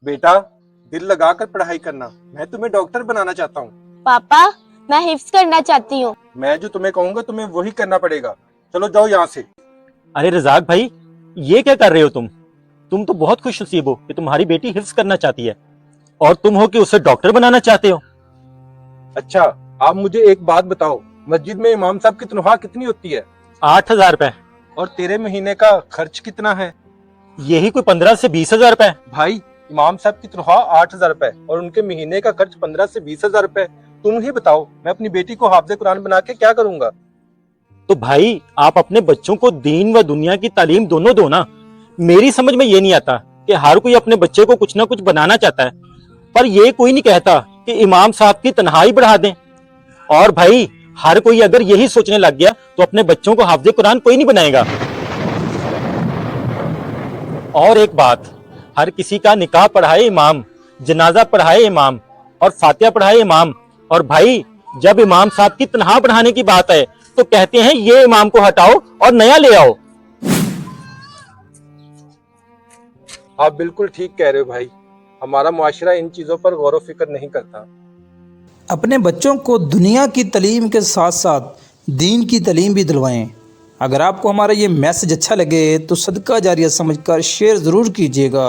बेटा, दिल लगाकर पढ़ाई करना। मैं तुम्हें डॉक्टर बनाना चाहता हूँ। पापा, मैं हिफ्ज करना चाहती हूँ। मैं जो तुम्हें कहूंगा तुम्हें वही करना पड़ेगा। चलो जाओ यहाँ से। अरे रजाक भाई, ये क्या कर रहे हो तुम तो बहुत खुश नसीब हो कि तुम्हारी बेटी हिफ्ज करना चाहती है, और तुम हो कि उसे डॉक्टर बनाना चाहते हो। अच्छा, आप मुझे एक बात बताओ, मस्जिद में इमाम साहब की तनख्वाह कितनी होती है? 8,000 रुपए। और तेरे महीने का खर्च कितना है? यही कोई 15 से 20,000 रुपए। भाई, इमाम साहब की तनख्वाह 8,000 रुपए और उनके महीने का खर्च 15 से 20,000 रुपए। तुम ही बताओ, मैं अपनी बेटी को हाफिज कुरान बना के क्या करूंगा? तो भाई, आप अपने बच्चों को दीन व दुनिया की तालीम दोनों दो ना। मेरी समझ में ये नहीं आता कि हर कोई अपने बच्चे को कुछ ना कुछ बनाना चाहता है, पर ये कोई नहीं कहता कि इमाम साहब की तनख्वाही बढ़ा दें। और भाई, हर कोई अगर यही सोचने लग गया तो अपने बच्चों को हाफिज कुरान कोई नहीं बनाएगा। और एक बात, हर किसी का निकाह पढ़ाए इमाम, जनाजा पढ़ाए इमाम और फातिहा पढ़ाए इमाम। और भाई, जब इमाम साहब की तनख्वाह बढ़ाने की बात है तो कहते हैं ये इमाम को हटाओ और नया ले आओ। आप बिल्कुल ठीक कह रहे हो भाई, हमारा मुआशरा इन चीजों पर गौर व फिक्र नहीं करता। अपने बच्चों को दुनिया की तालीम के साथ साथ दीन की तालीम भी दिलवाएं। अगर आपको हमारा ये मैसेज अच्छा लगे तो सदका जारिया समझकर शेयर ज़रूर कीजिएगा।